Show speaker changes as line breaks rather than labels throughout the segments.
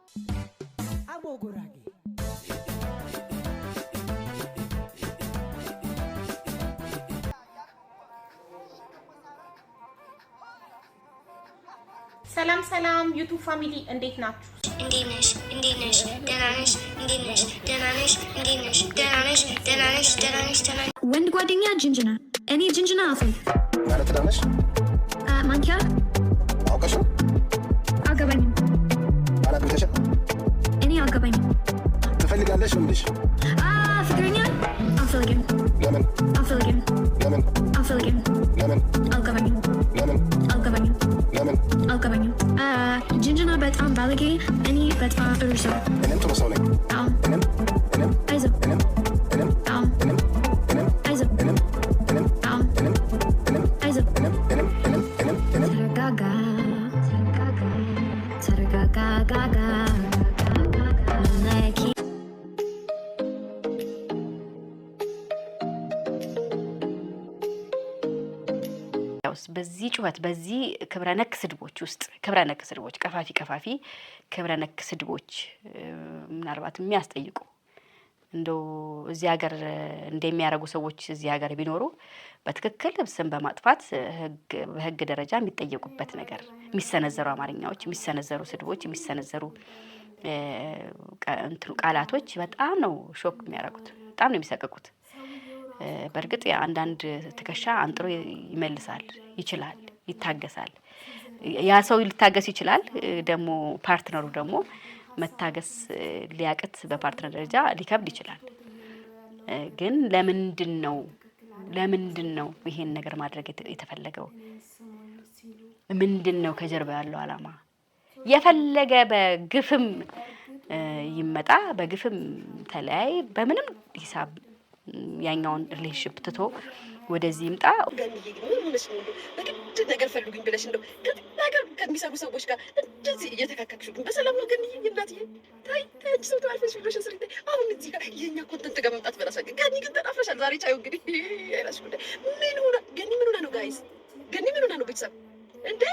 Amo Guragi.
ሰላም ሰላም ዩቱብ ፋሚሊ እንዴት ናችሁ?
እንዴት ነሽ? ደህና ነሽ? ደህና ነሽ?
ወንድ ጓደኛ ጅንጅና፣ እኔ ጅንጅና አፍል
ማለት ዳነሽ
ማንኪያ
አውቀሽው
አገባኝም
አላግብተሽ
እኔ አገባኝም
ትፈልጋለሽ ምንድሽ
ፍቅረኛ አልፈልግም
ለምን
አልፈልግም
ለምን
አልፈልግም
ለምን
አልገባኝም
ለምን
አልገባኝም
ለምን
አልገባኝም ጅንጅና በጣም ባለጌ እኔ በጣም ጥሩ ሰው
እኔም ጥሩ ሰው ነኝ እኔም
አይዞህ
እኔም
አይዞህ ተረጋጋ
በዚህ ጩኸት በዚህ ክብረነክ ስድቦች ውስጥ ክብረነክ ስድቦች ቀፋፊ ክብረነክ ስድቦች ምናልባት የሚያስጠይቁ እንደው እዚህ ሀገር እንደሚያረጉ ሰዎች እዚህ ሀገር ቢኖሩ በትክክል ስም በማጥፋት በህግ ደረጃ የሚጠየቁበት ነገር የሚሰነዘሩ አማርኛዎች የሚሰነዘሩ ስድቦች የሚሰነዘሩ ቃላቶች በጣም ነው ሾክ የሚያረጉት በጣም ነው የሚሰቀቁት በርግጥ አንዳንድ ትከሻ አንጥሮ ይመልሳል ይችላል ይታገሳል ያ ሰው ሊታገስ ይችላል ደግሞ ፓርትነሩ ደግሞ መታገስ ሊያቅት በፓርትነር ደረጃ ሊከብድ ይችላል ግን ለምንድን ነው ይሄን ነገር ማድረግ የተፈለገው ምንድነው ከጀርባ ያለው አላማ የፈለገ በግፍም ይመጣ በግፍም ተለያይ በምንም ሂሳብ ያኛውን ሪሌሽንሺፕ ትቶ ወደዚህ ይምጣ
በግድ ነገር ፈልጉኝ ብለሽ እንደው ነገር ከሚሰሩ ሰዎች ጋር እንደዚህ እየተካካክሽ በሰላም ነው ግን እናትዬ ታይ ሰው ታልፈሽ ብለሽ ስሪት አሁን እዚህ ጋር የኛ ኮንተንት ጋር መምጣት በራሳ ገኒ ግን ተጣፍረሻል ዛሬ ቻዩ እንግዲህ አይራሽ ጉዳይ ምን ሆነ ነው ጋይስ ገኒ ምን ሆነ ነው ቤተሰብ እንዴ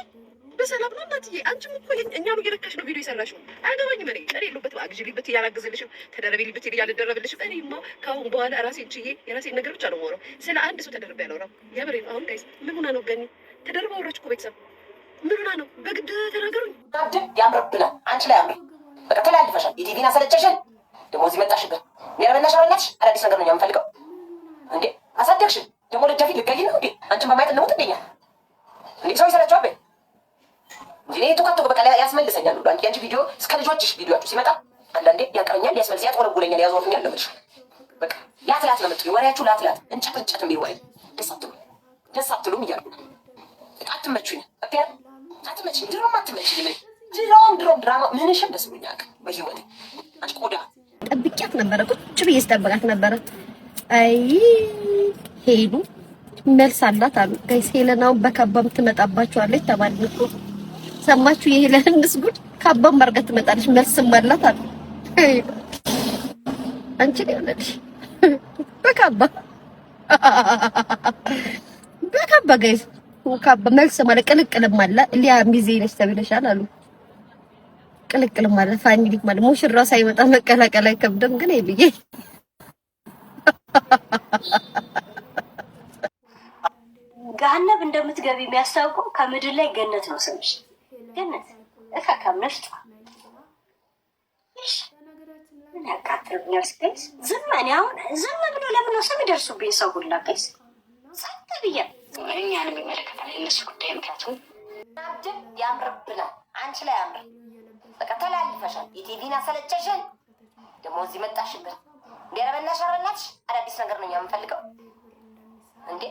በሰላም ነው እናትዬ አንቺም እኮ እኛም እየረካሽ ነው ቪዲዮ ይሰራሽው አያገባኝም እኔ የለሁበትም አግዥሊበት እያላገዝልሽም ተደረበልበት እያልደረበልሽም እኔማ ከአሁን በኋላ ራሴን ችዬ የራሴን ነገር ብቻ ነው የማወራው ስለ አንድ ሰው ተደርቤ ያለውራው የምሬ ነው አሁን ጋይስ ምን ሆና ነው ገኒ ተደርባ ወራች እኮ ቤተሰብ ምን ሆና ነው በግድ ተናገሩኝ
ታድ ያምርብናል አንቺ ላይ ያምር በቃ ተላልፈሻል የቲቪና ሰለቸሽን ደግሞ እዚህ መጣሽበት ያለበናሽ አረናሽ አዳዲስ ነገር ነው የምፈልገው እንዴ አሳደግሽን ደግሞ ለጃፊ ልገይ ነው እንዴ አንቺን በማየት ነው ትገኛ እንዴ ሰው ይሰለቻው አበ እንዴ ተከቶ በቃ ያስመልሰኛል ሁሉ አንቺ ቪዲዮ እስከ ልጆችሽ ቪዲዮአችሁ ሲመጣ አንዳንዴ ያቀረኛል ያስመልስ ያጥወረጉለኛል ያዞርኛል ለምልሽ በቃ ላትላት ነው የምትሉ ወሬያችሁ ላትላት እንጨት የሚወሬ ደስ አትሉም እያልኩ አትመቹኝ አትመቹኝ ድሮም ድራማ ምንሽም ደስ ብሎኛል በህይወቴ አንቺ ቆዳ
ጠብቂያት ነበረ ቁጭ ብዬ ስጠብቃት ነበረ አይ ሄዱ መልስ አላት አሉ ጋይስ ሄለናው በከባም ትመጣባችኋለች ተባልን እኮ ሰማችሁ የሄለን ንስጉድ ካባም ማርገት ትመጣለች መልስም አላት አሉ አንቺ ለለሽ በካባ ጋይስ ካባ መልስ ማለት ቅልቅልም አለ ሊያ ሚዜ ነሽ ተብለሻል አሉ ቅልቅልም ማለት ፋሚሊ ማለት ሙሽራ ሳይመጣ መቀላቀል አይከብድም ግን ይብዬ
ገሃነብ እንደምትገቢ የሚያስታውቀው ከምድር ላይ ገነት ነው ስምሽ ገነት እካካም ነፍጥ ምን ያቃጥልኛል ስፔስ ዝም ብሎ ለምን ነው ስም ይደርሱብኝ ሰው ሁላ ቀይስ ጸጥ ብያ እኛንም ይመለከታል እነሱ ጉዳይ ምክንያቱም አብድን ያምርብናል አንቺ ላይ ያምር በቃ ተላልፈሻል የቲቪና ሰለቸሽን ደግሞ እዚህ መጣሽበት እንዲያረበናሽ አረናትሽ አዳዲስ ነገር ነው የምፈልገው እንዴ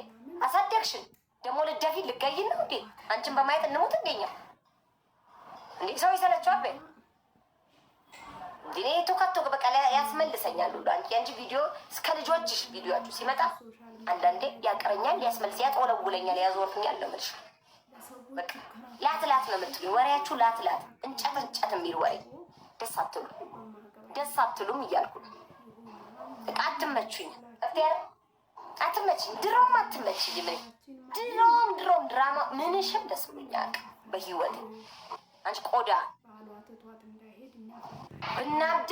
አሳደግሽን ደግሞ ልደፊ ልገይ ነው እንዴ አንቺን በማየት እንሞት እንደኛ እንዴ ሰው ይሰለቻው አበ እንዴ ተከቶ በቃ ያስመልሰኛል ሁሉ አንቺ ቪዲዮ እስከ ልጆችሽ ቪዲዮአችሁ ሲመጣ አንዳንዴ ያቀረኛል ያስመልስ ያጥወለውለኛል ያዞርኛል ለምልሽ በቃ ላትላት ነው የምትሉ ወሬያችሁ ላትላት እንጨት የሚል ወሬ ደስ አትሉም እያልኩ በቃ አትመቹኝ አትመችኝ ድሮም አትመችኝ ድሮም ድራማ ምንሽም ደስ ብሎኛል በህይወቴ አንቺ ቆዳ ብናብድ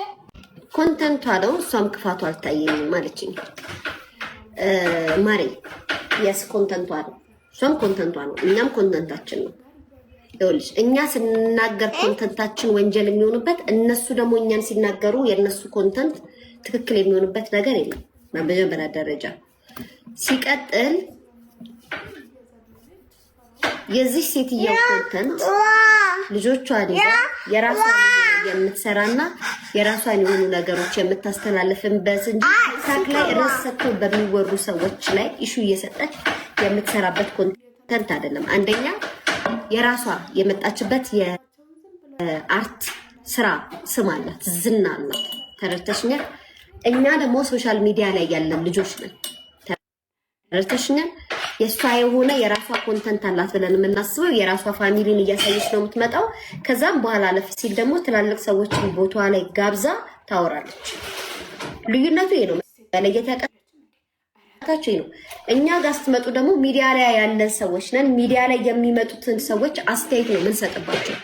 ኮንተንቷ ነው። እሷም ክፋቷ አልታየኝም ማለችኝ ማሪ። የስ ኮንተንቷ ነው። እሷም ኮንተንቷ ነው። እኛም ኮንተንታችን ነው። ይኸውልሽ እኛ ስንናገር ኮንተንታችን ወንጀል የሚሆንበት፣ እነሱ ደግሞ እኛን ሲናገሩ የእነሱ ኮንተንት ትክክል የሚሆንበት ነገር የለም በመጀመሪያ ደረጃ። ሲቀጥል የዚህ ሴትየው ኮንተንት ልጆቿን ይዛ የራሷን የምትሰራና የራሷን የሆኑ ነገሮች የምታስተላልፍበት እንጂ ታክ ላይ ርዕስ ሰጥተው በሚወሩ ሰዎች ላይ ኢሹ እየሰጠች የምትሰራበት ኮንተንት አይደለም። አንደኛ የራሷ የመጣችበት የአርት ስራ ስም አላት፣ ዝና አላት። ተረድተሽኛል? እኛ ደግሞ ሶሻል ሚዲያ ላይ ያለን ልጆች ነን። ተረድተሽኛል? የእሷ የሆነ የራሷ ኮንተንት አላት ብለን የምናስበው የራሷ ፋሚሊን እያሳየች ነው የምትመጣው። ከዛም በኋላ አለፍ ሲል ደግሞ ትላልቅ ሰዎችን ቦቷ ላይ ጋብዛ ታወራለች። ልዩነቱ ይሄ ነው። ለየት ያቀታችሁ ነው። እኛ ጋር ስትመጡ ደግሞ ሚዲያ ላይ ያለን ሰዎች ነን። ሚዲያ ላይ የሚመጡትን ሰዎች አስተያየት ነው የምንሰጥባቸው።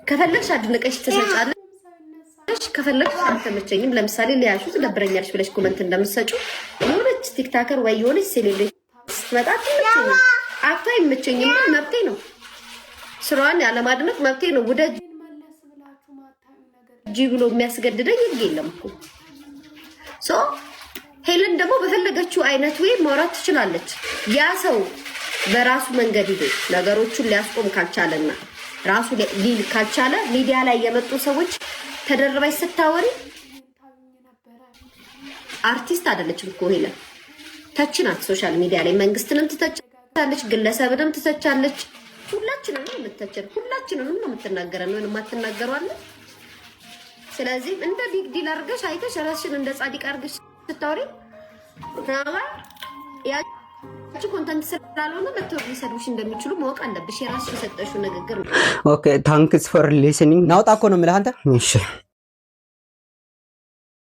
ከፈለግሽ አድንቀሽ ትሰጫለሽ፣ ከፈለግሽ አልተመቸኝም ለምሳሌ ሊያሹ ትደብረኛለሽ ብለሽ ኮመንት እንደምትሰጩ የሆነች ቲክታከር ወይ የሆነች ሴሌብሬቲ ስትመጣ ትመቸኝ አፍታ ይመቸኝም መብቴ ነው። ስራዋን ያለማድነቅ መብቴ ነው። ወደ ጂ ብሎ የሚያስገድደኝ የለም እኮ። ሶ ሄለን ደግሞ በፈለገችው አይነት ወይ ማውራት ትችላለች። ያ ሰው በራሱ መንገድ ሄዶ ነገሮቹን ሊያስቆም ካልቻለና ራሱ ሊል ካልቻለ ሚዲያ ላይ የመጡ ሰዎች ተደረባይ ስታወሪ አርቲስት አይደለችም እኮ ሄለን። ተችናት ሶሻል ሚዲያ ላይ መንግስትንም ትተቻለች፣ ግለሰብንም ትተቻለች። ሁላችንም ነው የምትተቸን፣ ሁላችንም ነው የምትናገረን ነው የማትናገረው። ስለዚህ እንደ ቢግ ዲል አድርገሽ አይተሽ ራስሽን እንደ ጻድቅ አድርገሽ ስታወሪ ያቺ ኮንተንት ስላልሆነ ለተወር ሊሰዱሽ እንደሚችሉ ማወቅ አለብሽ። የራስሽ የሰጠሽው ንግግር ነው።
ኦኬ ታንክስ ፎር ሊስኒንግ። ናውጣ እኮ ነው የምልህ አንተ። እሺ